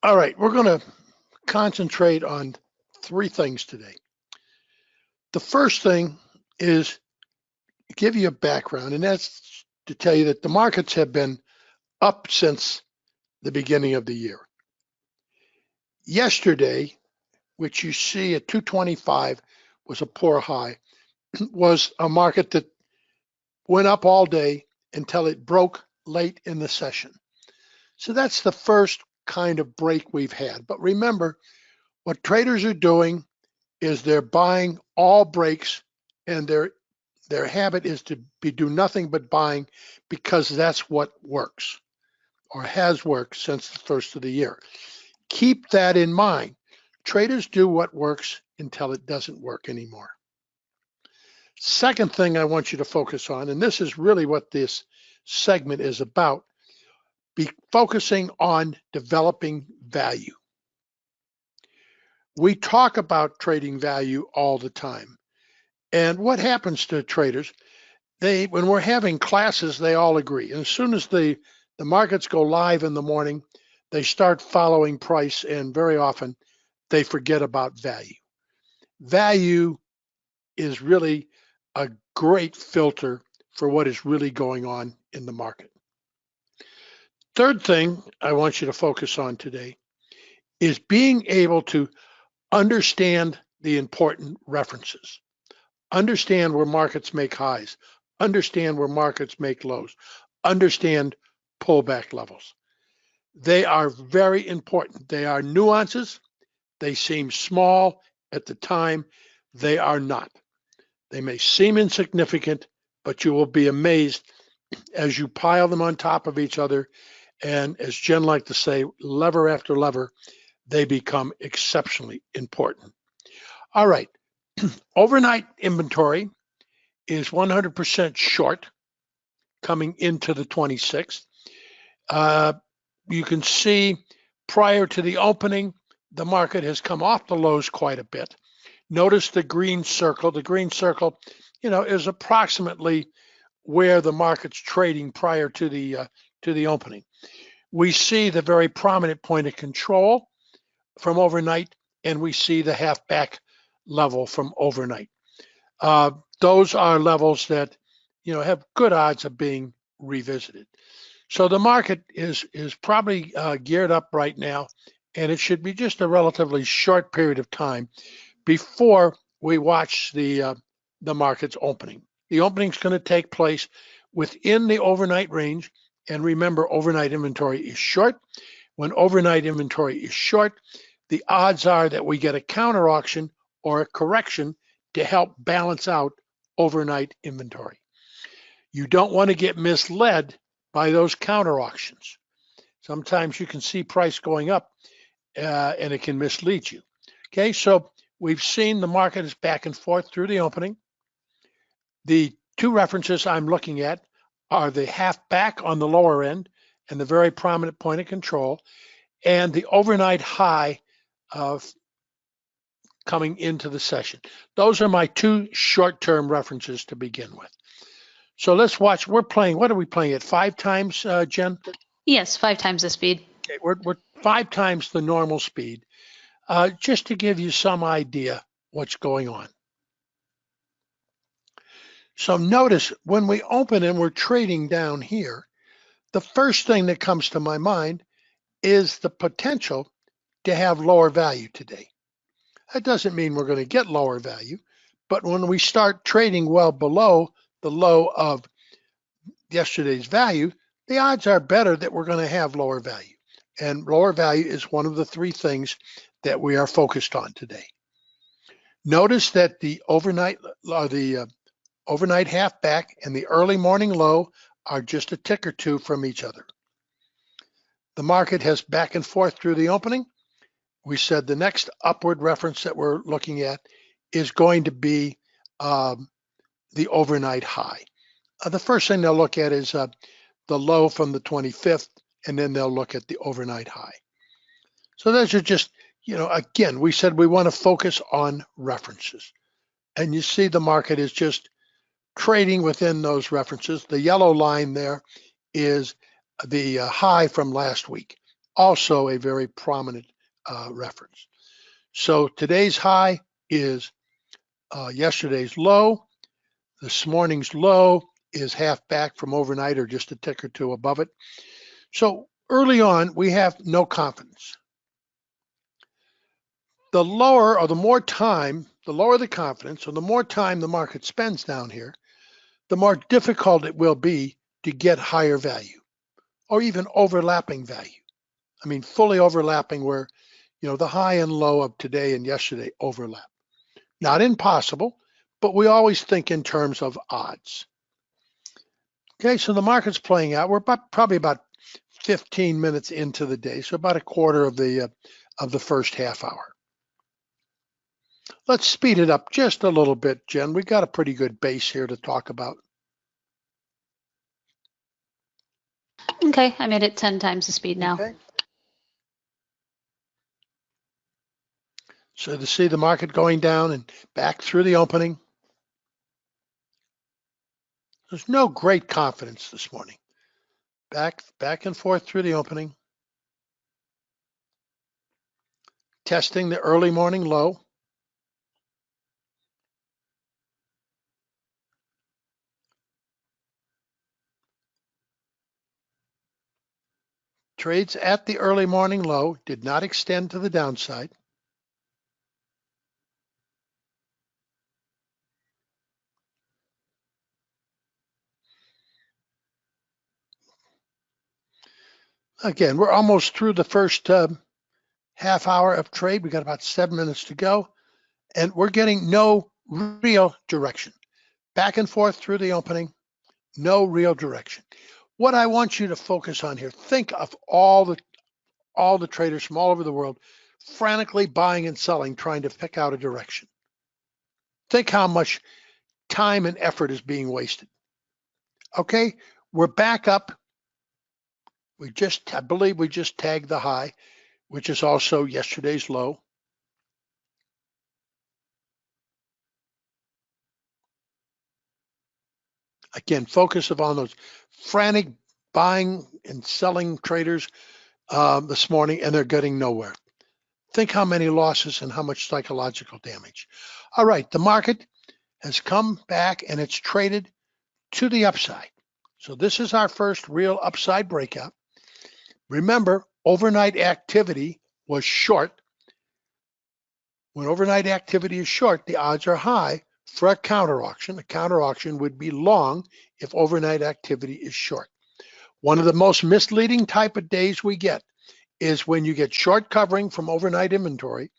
All right, we're going to concentrate on three things today. The first thing is give you a background, and that's to tell you that the markets have been up since the beginning of the year. Yesterday, which you see at 225 was a poor high, was a market that went up all day until it broke late in the session. So that's the first kind of break we've had. But remember, what traders are doing is they're buying all breaks, and their habit is to do nothing but buying because that's what works or has worked since the first of the year. Keep that in mind. Traders do what works until it doesn't work anymore. Second thing I want you to focus on, and this is really what this segment is about, be focusing on developing value. We talk about trading value all the time. And what happens to traders, when we're having classes, they all agree. And as soon as the markets go live in the morning, they start following price, and very often they forget about value. Value is really a great filter for what is really going on in the market. Third thing I want you to focus on today is being able to understand the important references. Understand where markets make highs. Understand where markets make lows. Understand pullback levels. They are very important. They are nuances. They seem small at the time. They are not. They may seem insignificant, but you will be amazed as you pile them on top of each other. And as Jen liked to say, lever after lever, they become exceptionally important. All right, overnight inventory is 100% short coming into the 26th. You can see prior to the opening, the market has come off the lows quite a bit. Notice the green circle. The green circle, is approximately where the market's trading prior to the opening. We see the very prominent point of control from overnight, and we see the half back level from overnight. Those are levels that have good odds of being revisited. So the market is probably geared up right now, and it should be just a relatively short period of time before we watch the market's opening. The opening is going to take place within the overnight range, and remember, overnight inventory is short. When overnight inventory is short, the odds are that we get a counter auction or a correction to help balance out overnight inventory. You don't want to get misled by those counter auctions. Sometimes you can see price going up and it can mislead you. Okay, so we've seen the market is back and forth through the opening. The two references I'm looking at are the half back on the lower end and the very prominent point of control, and the overnight high of coming into the session. Those are my two short-term references to begin with. So let's watch. We're playing, what are we playing at 5 times, Jen? Yes, 5 times the speed. Okay, we're 5 times the normal speed, just to give you some idea what's going on. So notice when we open and we're trading down here, the first thing that comes to my mind is the potential to have lower value today. That doesn't mean we're going to get lower value, but when we start trading well below the low of yesterday's value, the odds are better that we're going to have lower value. And lower value is one of the 3 things that we are focused on today. Notice that the overnight half back and the early morning low are just a tick or 2 from each other. The market has back and forth through the opening. We said the next upward reference that we're looking at is going to be the overnight high. The first thing they'll look at is the low from the 25th, and then they'll look at the overnight high. So those are just, again, we said we want to focus on references. And you see the market is just trading within those references. The yellow line there is the high from last week. also a very prominent reference. So today's high is yesterday's low. This morning's low is half back from overnight or just a tick or two above it. So early on, we have no confidence. The lower or the more time, the lower the confidence or the more time the market spends down here, the more difficult it will be to get higher value or even overlapping value. I mean, fully overlapping where, the high and low of today and yesterday overlap. Not impossible, but we always think in terms of odds. Okay, so the market's playing out. We're probably about 15 minutes into the day, so about a quarter of the first half hour. Let's speed it up just a little bit, Jen. We got a pretty good base here to talk about. Okay, I made it 10 times the speed now. Okay. So to see the market going down and back through the opening, there's no great confidence this morning. Back and forth through the opening. Testing the early morning low. Trades at the early morning low did not extend to the downside. Again, we're almost through the first half hour of trade. We got about 7 minutes to go, and we're getting no real direction. Back and forth through the opening, no real direction. What I want you to focus on here, think of all the traders from all over the world frantically buying and selling, trying to pick out a direction. Think how much time and effort is being wasted. Okay, we're back up. I believe we just tagged the high, which is also yesterday's low. Again, focus upon those frantic buying and selling traders this morning, and they're getting nowhere. Think how many losses and how much psychological damage. All right, the market has come back and it's traded to the upside. So this is our first real upside breakout. Remember, overnight activity was short. When overnight activity is short, the odds are high for a counter auction. A counter auction would be long if overnight activity is short. One of the most misleading type of days we get is when you get short covering from overnight inventory,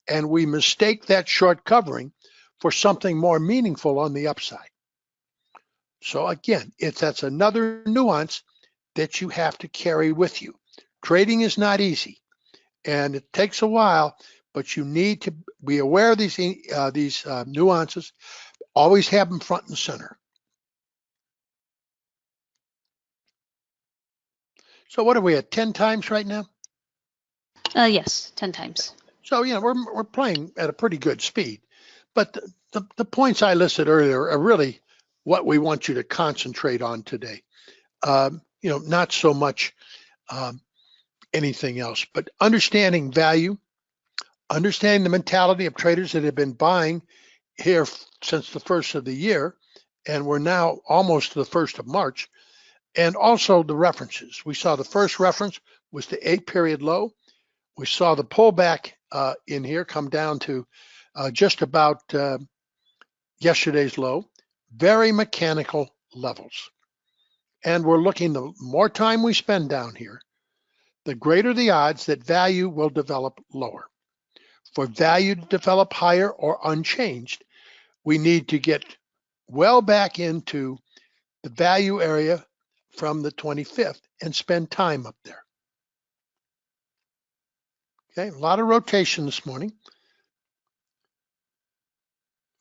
and we mistake that short covering for something more meaningful on the upside. So again, that's another nuance that you have to carry with you. Trading is not easy, and it takes a while, but you need to be aware of these nuances. Always have them front and center. So what are we at, 10 times right now? Yes, 10 times. So, we're playing at a pretty good speed. But the points I listed earlier are really what we want you to concentrate on today. Not so much anything else, but understanding value, understanding the mentality of traders that have been buying here since the first of the year, and we're now almost to the 1st of March, and also the references. We saw the first reference was the 8-period low. We saw the pullback in here come down to just about yesterday's low. Very mechanical levels. And we're looking, the more time we spend down here, the greater the odds that value will develop lower. For value to develop higher or unchanged, we need to get well back into the value area from the 25th and spend time up there. Okay, a lot of rotation this morning.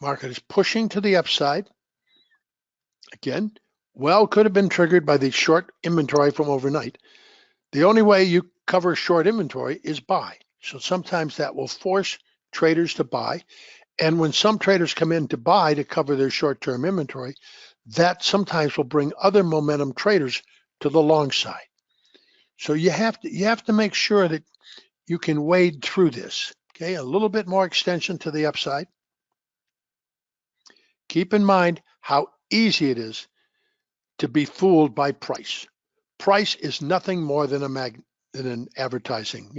Market is pushing to the upside. Again, could have been triggered by the short inventory from overnight. The only way you cover short inventory is buy. So sometimes that will force traders to buy. And when some traders come in to buy to cover their short-term inventory, that sometimes will bring other momentum traders to the long side. So you have to make sure that you can wade through this. Okay, a little bit more extension to the upside. Keep in mind how easy it is to be fooled by price. Price is nothing more than an advertising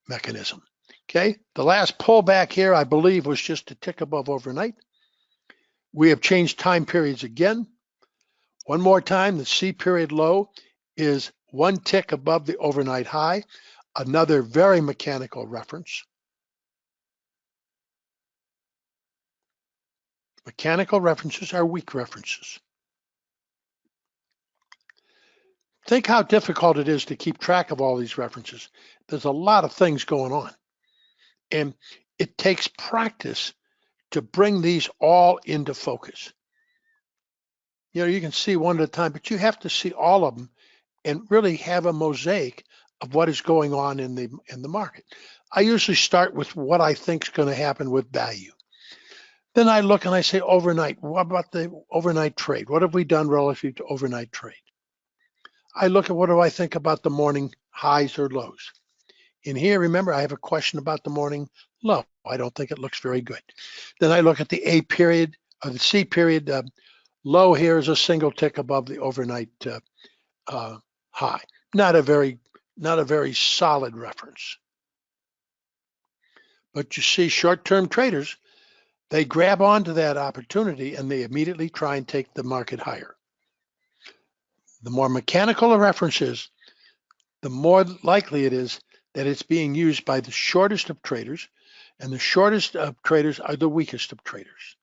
mechanism. Okay, the last pullback here, I believe, was just a tick above overnight. We have changed time periods again. One more time, the C period low is one tick above the overnight high, another very mechanical reference. Mechanical references are weak references. Think how difficult it is to keep track of all these references. There's a lot of things going on. And it takes practice to bring these all into focus. You know, you can see one at a time, but you have to see all of them and really have a mosaic of what is going on in the market. I usually start with what I think is going to happen with value. Then I look and I say overnight, what about the overnight trade? What have we done relative to overnight trade? I look at what do I think about the morning highs or lows. In here, remember, I have a question about the morning low. I don't think it looks very good. Then I look at the A period or the C period. Low here is a single tick above the overnight high. Not a very solid reference. But you see, short-term traders, they grab onto that opportunity and they immediately try and take the market higher. The more mechanical a reference is, the more likely it is that it's being used by the shortest of traders, and the shortest of traders are the weakest of traders.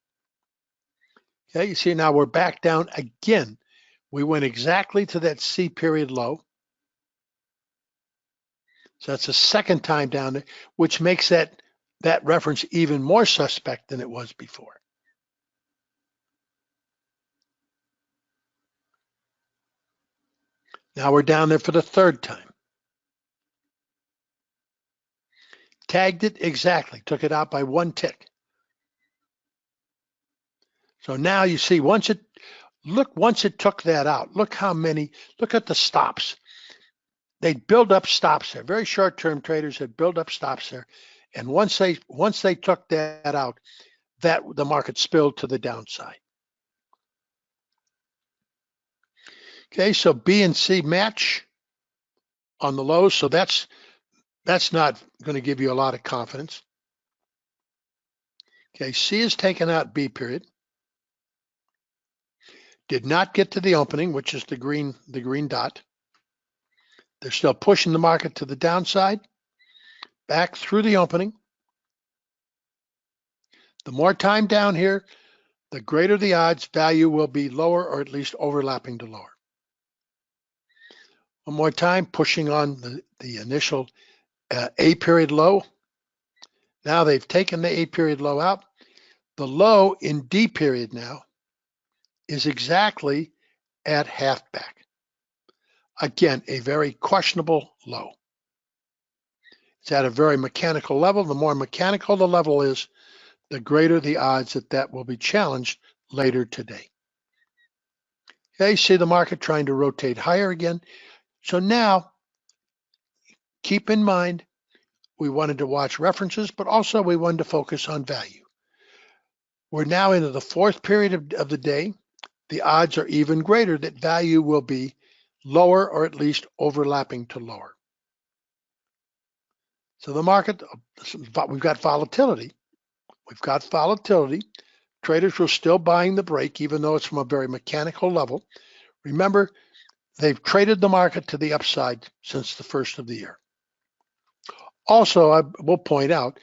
Okay, you see now we're back down again. We went exactly to that C period low. So that's the second time down there, which makes that reference even more suspect than it was before. Now we're down there for the third time. Tagged it exactly, took it out by one tick. So now you see, once it took that out, look at the stops. They build up stops there. Very short-term traders had built up stops there. And once they took that out, the market spilled to the downside. Okay, so B and C match on the lows, so that's not going to give you a lot of confidence. Okay, C is taken out B period. Did not get to the opening, which is the green dot. They're still pushing the market to the downside, back through the opening. The more time down here, the greater the odds value will be lower or at least overlapping to lower. One more time, pushing on the initial A period low. Now they've taken the A period low out. The low in D period now is exactly at half back. Again, a very questionable low. It's at a very mechanical level. The more mechanical the level is, the greater the odds that will be challenged later today. Okay, see the market trying to rotate higher again. So now, keep in mind, we wanted to watch references, but also we wanted to focus on value. We're now into the fourth period of the day. The odds are even greater that value will be lower or at least overlapping to lower. So the market, we've got volatility. Traders are still buying the break, even though it's from a very mechanical level. Remember, they've traded the market to the upside since the first of the year. Also, I will point out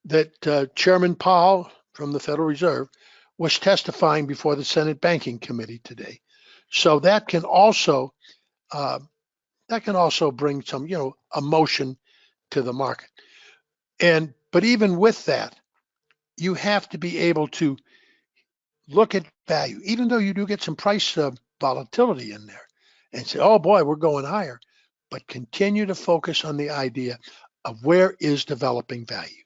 that Chairman Powell from the Federal Reserve was testifying before the Senate Banking Committee today. So that can also bring some, emotion to the market. But even with that, you have to be able to look at value, even though you do get some price volatility in there, and say, oh boy, we're going higher, but continue to focus on the idea of where is developing value.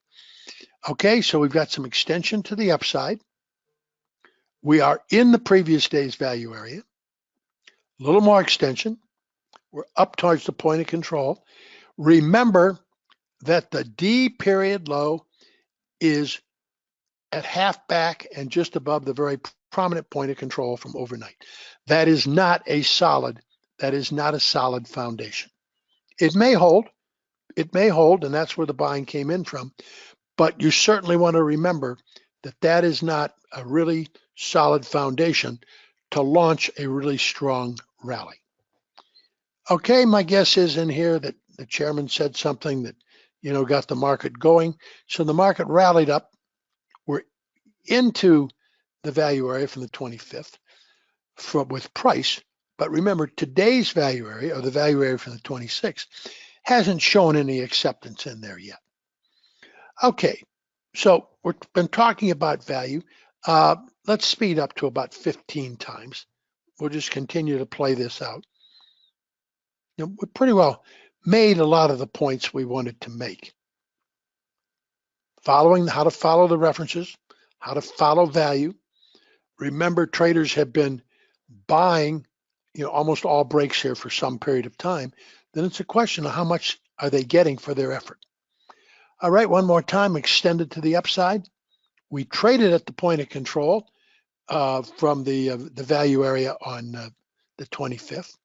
Okay, so we've got some extension to the upside. We are in the previous day's value area, a little more extension. We're up towards the point of control. Remember that the D period low is at half back and just above the very prominent point of control from overnight. That is not a solid foundation. It may hold, and that's where the buying came in from, but you certainly want to remember that that is not a really solid foundation to launch a really strong rally. Okay, my guess is in here that the chairman said something that, got the market going. So the market rallied up. We're into the value area from the 25th with price. But remember, today's value area, or the value area from the 26th, hasn't shown any acceptance in there yet. Okay, so we've been talking about value. Let's speed up to about 15 times. We'll just continue to play this out. We pretty well made a lot of the points we wanted to make. Following how to follow the references, how to follow value. Remember, traders have been buying, almost all breaks here for some period of time. Then it's a question of how much are they getting for their effort. All right, one more time, extended to the upside. We traded at the point of control from the value area on the 25th.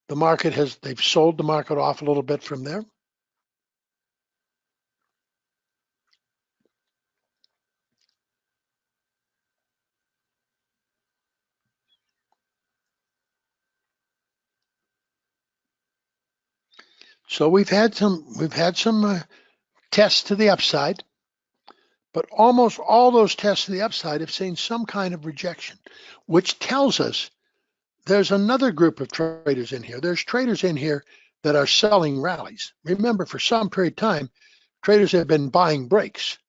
The market they've sold the market off a little bit from there. So we've had some tests to the upside, but almost all those tests to the upside have seen some kind of rejection, which tells us there's another group of traders in here. There's traders in here that are selling rallies. Remember, for some period of time, traders have been buying breaks.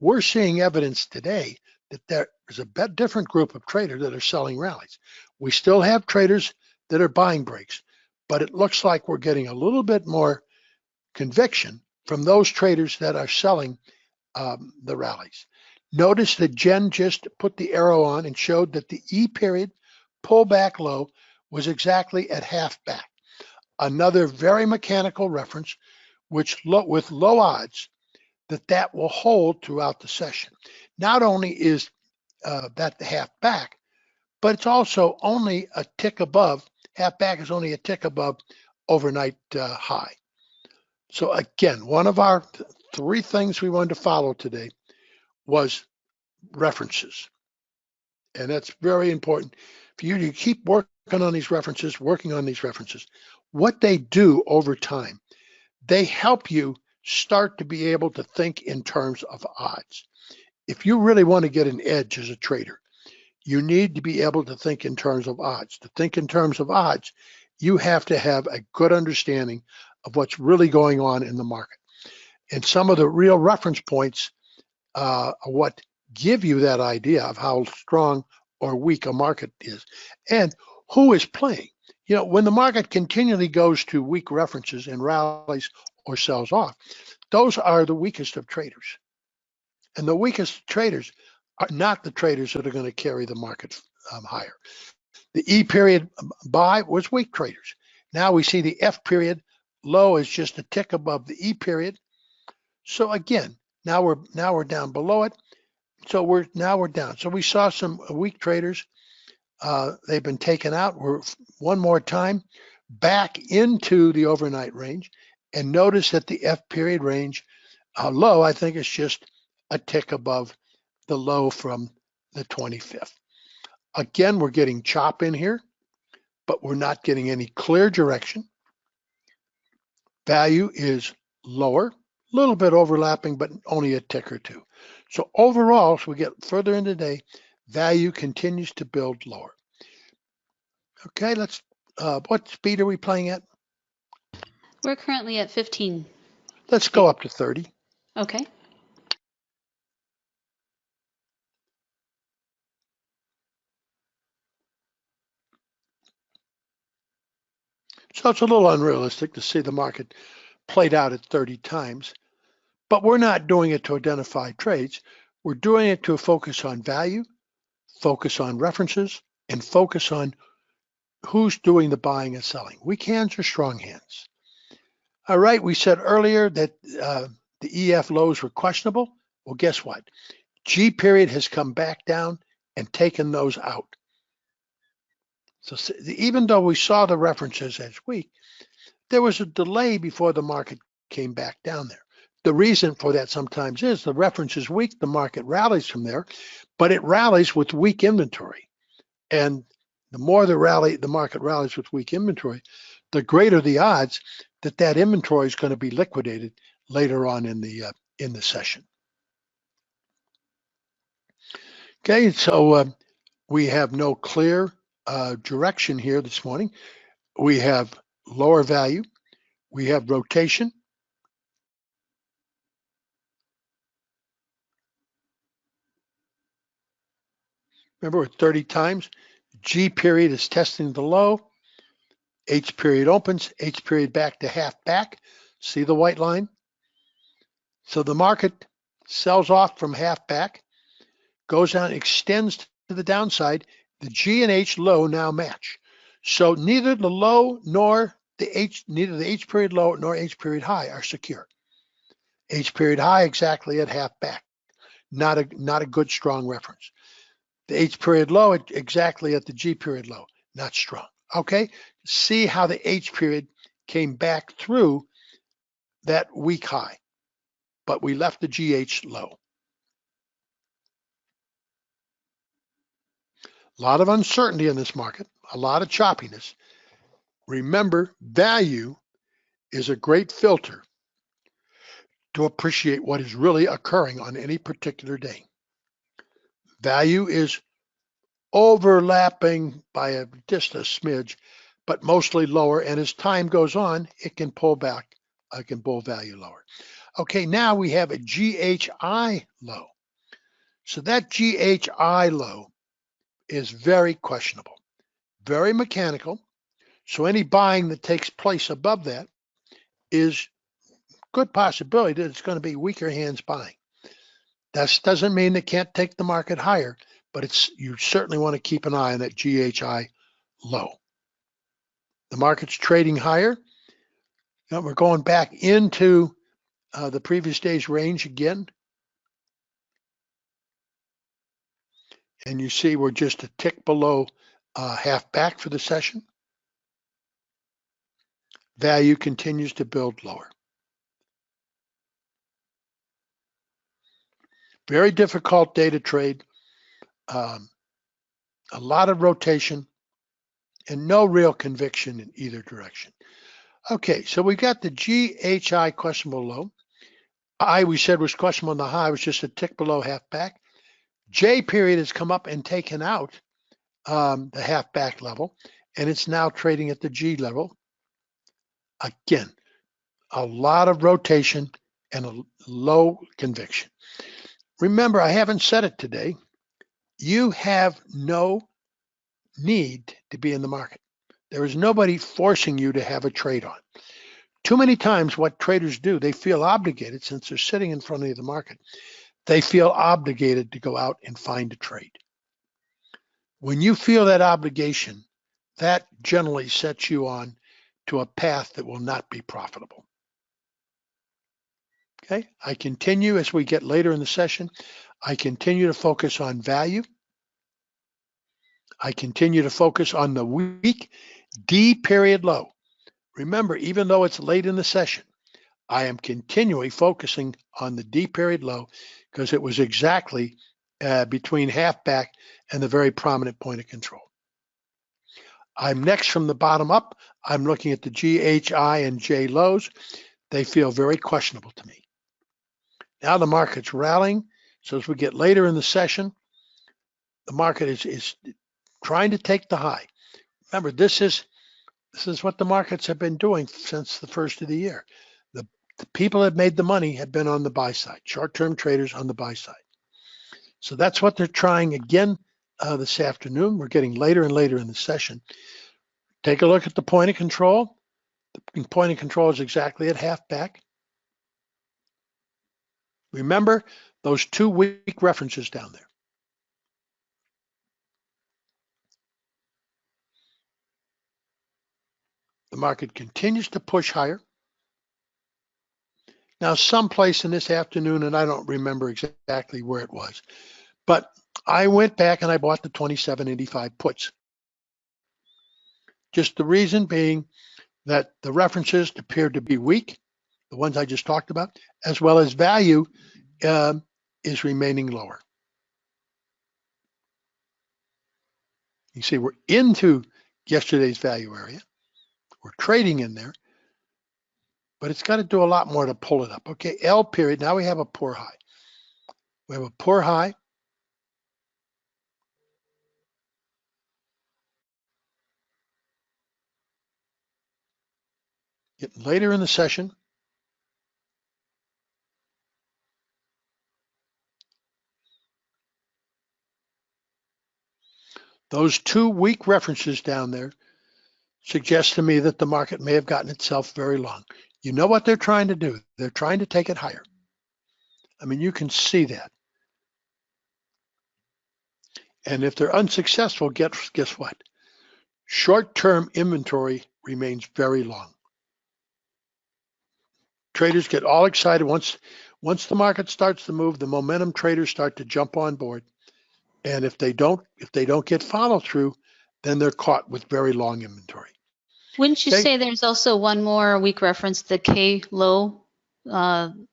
We're seeing evidence today that there is a different group of traders that are selling rallies. We still have traders that are buying breaks, but it looks like we're getting a little bit more conviction from those traders that are selling the rallies. Notice that Jen just put the arrow on and showed that the E period pullback low was exactly at half back. Another very mechanical reference, which with low odds that will hold throughout the session. Not only is that the half back, but it's also only a tick above. Half back is only a tick above overnight high. So again, one of our three things we wanted to follow today was references. And that's very important for you to keep working on these references. What they do over time, they help you start to be able to think in terms of odds. If you really want to get an edge as a trader, you need to be able to think in terms of odds. To think in terms of odds, you have to have a good understanding of what's really going on in the market. And some of the real reference points are what give you that idea of how strong or weak a market is and who is playing. When the market continually goes to weak references and rallies or sells off, those are the weakest of traders. And the weakest traders are not the traders that are going to carry the market higher. The E period buy was weak traders. Now we see the F period low is just a tick above the E period. So again, now we're down below it. So we're down. So we saw some weak traders. They've been taken out. We're one more time back into the overnight range, and notice that the F period range low, I think, is just a tick above the low from the 25th. Again, we're getting chop in here, but we're not getting any clear direction. Value is lower, a little bit overlapping, but only a tick or two. So overall, as we get further into the day, value continues to build lower. Okay, what speed are we playing at? We're currently at 15. Let's go up to 30. Okay. So it's a little unrealistic to see the market played out at 30 times, but we're not doing it to identify trades. We're doing it to focus on value, focus on references, and focus on who's doing the buying and selling? Weak hands or strong hands? All right, we said earlier that the EF lows were questionable. Well, guess what? G period has come back down and taken those out. So even though we saw the references as weak, there was a delay before the market came back down there. The reason for that sometimes is the reference is weak, the market rallies from there, but it rallies with weak inventory. And the more the market rallies with weak inventory, the greater the odds that that inventory is going to be liquidated later on in the session. Okay, so we have no clear direction here this morning. We have lower value. We have rotation. Remember, with 30 times, G period is testing the low. H period opens, H period back to half back. See the white line? So the market sells off from half back, goes down, extends to the downside. The G and H low now match. So neither the low nor neither the H period low nor H period high are secure. H period high exactly at half back. Not a good strong reference. The H period low exactly at the G period low. Not strong. Okay, see how the H period came back through that weak high, but we left the GH low. A lot of uncertainty in this market, a lot of choppiness. Remember, value is a great filter to appreciate what is really occurring on any particular day. Value is overlapping by just a smidge, but mostly lower. And as time goes on, it can pull back. I can pull value lower. Okay, now we have a GHI low. So that GHI low is very questionable, very mechanical. So any buying that takes place above that is good possibility that it's going to be weaker hands buying. That doesn't mean they can't take the market higher, but you certainly want to keep an eye on that GHI low. The market's trading higher. Now we're going back into the previous day's range again. And you see we're just a tick below half back for the session. Value continues to build lower. Very difficult day to trade. A lot of rotation and no real conviction in either direction. Okay, so we got the GHI questionable low. I, we said, was questionable on the high, was just a tick below half back. J period has come up and taken out the half back level, and it's now trading at the G level. Again, a lot of rotation and a low conviction. Remember, I haven't said it today. You have no need to be in the market. There is nobody forcing you to have a trade on. Too many times what traders do, they feel obligated, since they're sitting in front of the market, they feel obligated to go out and find a trade. When you feel that obligation, that generally sets you on to a path that will not be profitable. Okay, I continue as we get later in the session. I continue to focus on value. I continue to focus on the weak D period low. Remember, even though it's late in the session, I am continually focusing on the D period low because it was exactly between half back and the very prominent point of control. I'm next from the bottom up. I'm looking at the GHI and J lows. They feel very questionable to me. Now the market's rallying. So as we get later in the session, the market is trying to take the high. Remember, this is what the markets have been doing since the first of the year. The people that made the money have been on the buy side, short-term traders on the buy side. So that's what they're trying again this afternoon. We're getting later and later in the session. Take a look at the point of control. The point of control is exactly at half back. Remember those two weak references down there. The market continues to push higher. Now, someplace in this afternoon, and I don't remember exactly where it was, but I went back and I bought the 27.85 puts. Just the reason being that the references appeared to be weak, the ones I just talked about, as well as value is remaining lower. You see, we're into yesterday's value area. We're trading in there, but it's got to do a lot more to pull it up. Okay, L period. Now we have a poor high. We have a poor high. Getting later in the session. Those two weak references down there suggest to me that the market may have gotten itself very long. You know what they're trying to do? They're trying to take it higher. I mean, you can see that. And if they're unsuccessful, guess what? Short-term inventory remains very long. Traders get all excited once the market starts to move. The momentum traders start to jump on board, and if they don't get follow through, then they're caught with very long inventory. Wouldn't you say there's also one more weak reference? The K low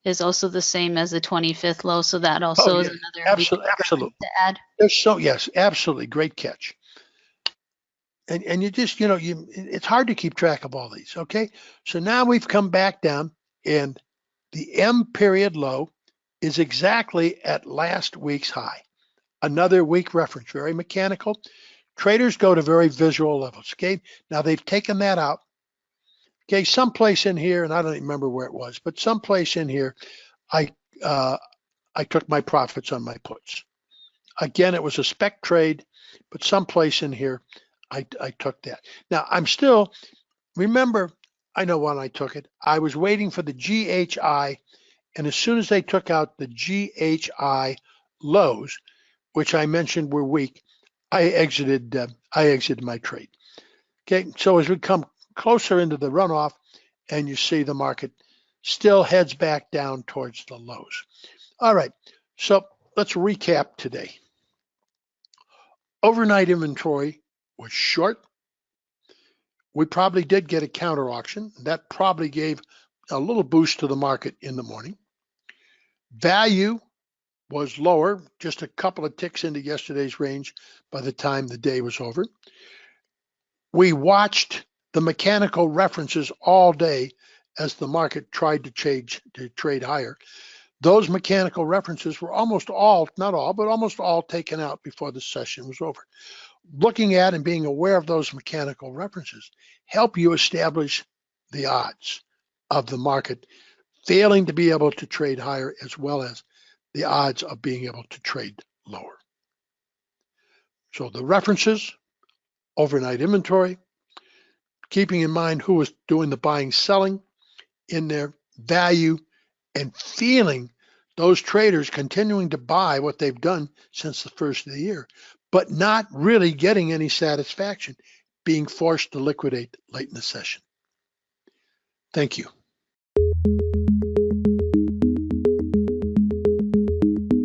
is also the same as the 25th low, so that also is another absolutely to add. Yes, absolutely, great catch. And you just, it's hard to keep track of all these. Okay, so now we've come back down, and the M period low is exactly at last week's high. Another weak reference, very mechanical. Traders go to very visual levels. Okay, now they've taken that out. Okay, someplace in here, and I don't even remember where it was, but someplace in here, I took my profits on my puts. Again, it was a spec trade, but someplace in here, I took that. Now I'm still, remember, I know when I took it. I was waiting for the GHI, and as soon as they took out the GHI lows, which I mentioned were weak, I exited my trade. Okay, so as we come closer into the runoff, and you see the market still heads back down towards the lows. All right, so let's recap today. Overnight inventory was short. We probably did get a counter auction. That probably gave a little boost to the market in the morning. Value was lower, just a couple of ticks into yesterday's range by the time the day was over. We watched the mechanical references all day as the market tried to trade higher. Those mechanical references were almost all, not all, but almost all taken out before the session was over. Looking at and being aware of those mechanical references help you establish the odds of the market failing to be able to trade higher, as well as the odds of being able to trade lower. So the references, overnight inventory, keeping in mind who was doing the buying, selling in their value, and feeling those traders continuing to buy what they've done since the first of the year, but not really getting any satisfaction, being forced to liquidate late in the session. Thank you.